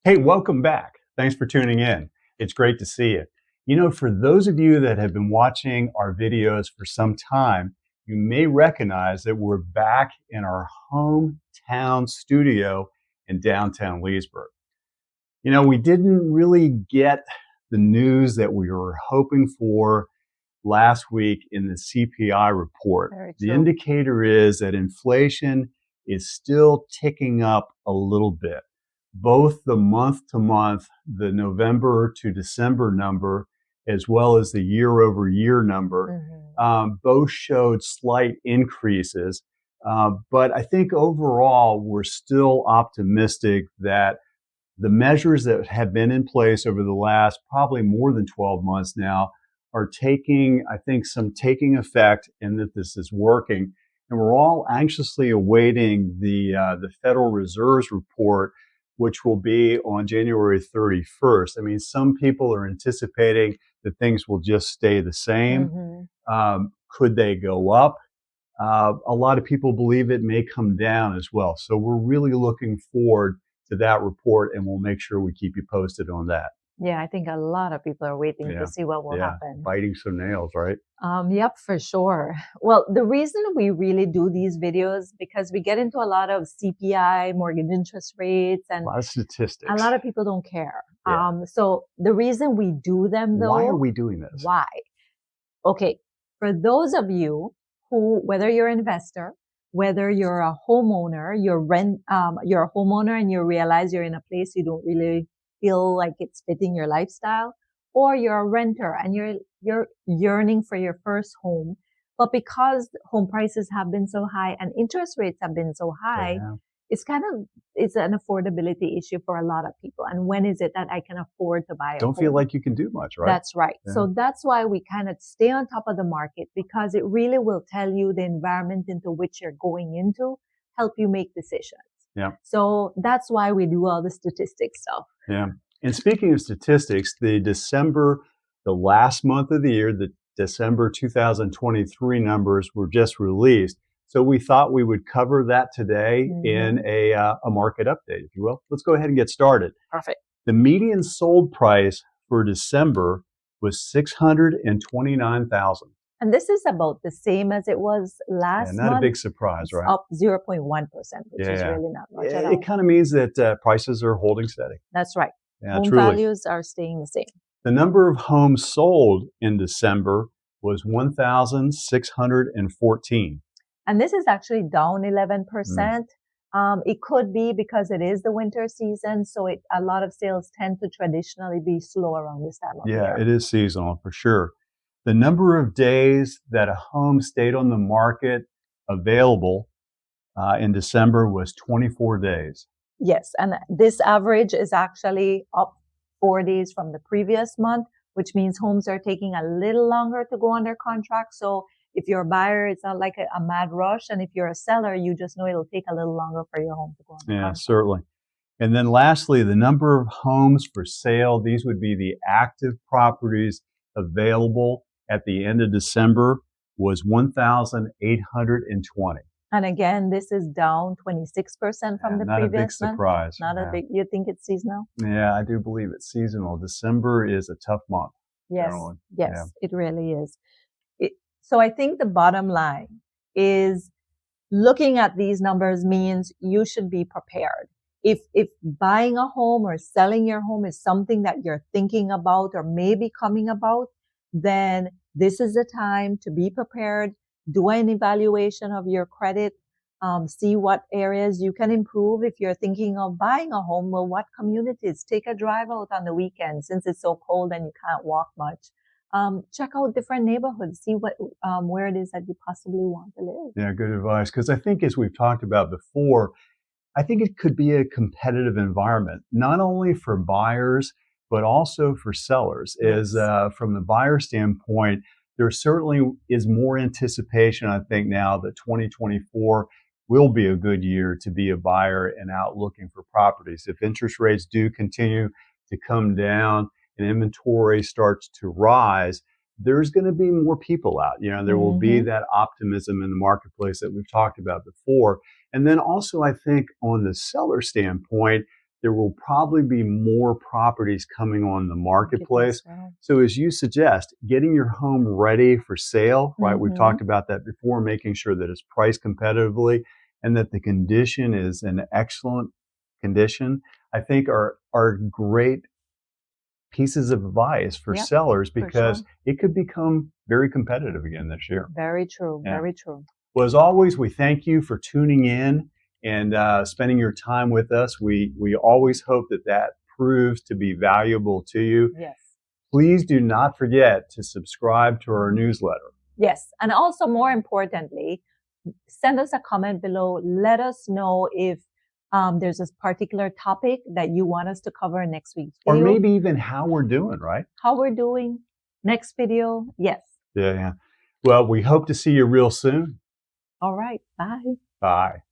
Hey, welcome back. Thanks for tuning in. It's great to see you. For those of you that have been watching our videos for some time, you may recognize that we're back in our hometown studio in downtown Leesburg. We didn't really get the news that we were hoping for last week in the CPI report. Very The true. indicator is that inflation is still ticking up a little bit. Both the month to month, the November to December number, as well as the year over year number, both showed slight increases. But I think overall, we're still optimistic that the measures that have been in place over the last probably more than 12 months now are taking effect, and that this is working. And we're all anxiously awaiting the Federal Reserve's report, which will be on January 31st. I mean, some people are anticipating that things will just stay the same. Could they go up? A lot of people believe it may come down as well. So we're really looking forward to that report, and we'll make sure we keep you posted on that. Yeah, I think a lot of people are waiting to Yeah, see what will yeah, happen. biting some nails, right? Yep, for sure. Well, the reason we really do these videos because we get into a lot of CPI, mortgage interest rates, A and lot of a statistics. lot of people don't care. Yeah. So the reason we do them Why are though, we doing this? why? Okay, for those of you who, whether you're an investor, whether you're a homeowner, you're a homeowner and you realize you're in a place you don't really feel like it's fitting your lifestyle, or you're a renter and you're yearning for your first home, but because home prices have been so high and interest rates have been so high, Yeah. it's an affordability issue for a lot of people. And when is it that I can afford to buy a Don't home? feel like you can do much, right? That's right. Yeah. So that's why we kind of stay on top of the market, because it really will tell you the environment into which you're going into, help you make decisions. Yeah. So that's why we do all the statistics stuff. Yeah. And speaking of statistics, the last month of the year, the December 2023 numbers were just released. So we thought we would cover that today in a market update, if you will. Let's go ahead and get started. Perfect. The median sold price for December was $629,000. And this is about the same as it was last Not a month. big surprise, It's right? up 0.1%, which is Yeah. really not much at all. It kind of means that prices are holding steady. That's right. Yeah, Home truly. values are staying the same. The number of homes sold in December was 1,614. And this is actually down 11%. It could be because it is the winter season, so a lot of sales tend to traditionally be slow around this time of year. Yeah, it is seasonal for sure. The number of days that a home stayed on the market available in December was 24 days. Yes, and this average is actually up 4 days from the previous month, which means homes are taking a little longer to go under contract. So if you're a buyer, it's not like a mad rush. And if you're a seller, you just know it'll take a little longer for your home to go under Yeah, contract. certainly. And then lastly, the number of homes for sale, these would be the active properties available at the end of December, was 1,820. And again, this is down 26% from the Not a big previous month. surprise. Not a big, you think it's seasonal? Yeah, I do believe it's seasonal. December is a tough month. Yes, generally. yes, Yeah. it really is. So I think the bottom line is looking at these numbers means you should be prepared. If buying a home or selling your home is something that you're thinking about or maybe coming about, then this is the time to be prepared. Do an evaluation of your credit. See what areas you can improve. If you're thinking of buying a home, well, what communities? Take a drive out on the weekend since it's so cold and you can't walk much. Check out different neighborhoods, see where it is that you possibly want to live. Yeah, good advice. Because I think, as we've talked about before, I think it could be a competitive environment, not only for buyers, but also for sellers. Yes. From the buyer standpoint, there certainly is more anticipation, I think, now that 2024 will be a good year to be a buyer and out looking for properties. If interest rates do continue to come down and inventory starts to rise, there's going to be more people out. There will be that optimism in the marketplace that we've talked about before. And then also, I think on the seller standpoint, there will probably be more properties coming on the marketplace. Well. So, as you suggest, getting your home ready for sale, right? We've Mm-hmm. talked about that before, making sure that it's priced competitively and that the condition is in excellent condition, I think are great pieces of advice for Yep, sellers for sure. because it could become very competitive again this year. Very true. Yeah. Very true. Well, as always, we thank you for tuning in and spending your time with us. We always hope that that proves to be valuable to you. Yes. Please do not forget to subscribe to our newsletter. Yes. And also, more importantly, send us a comment below. Let us know if there's a particular topic that you want us to cover in next week's Or video. maybe even how we're doing, right? How we're doing. Next video. Yes. Yeah. Well, we hope to see you real soon. All right. Bye. Bye.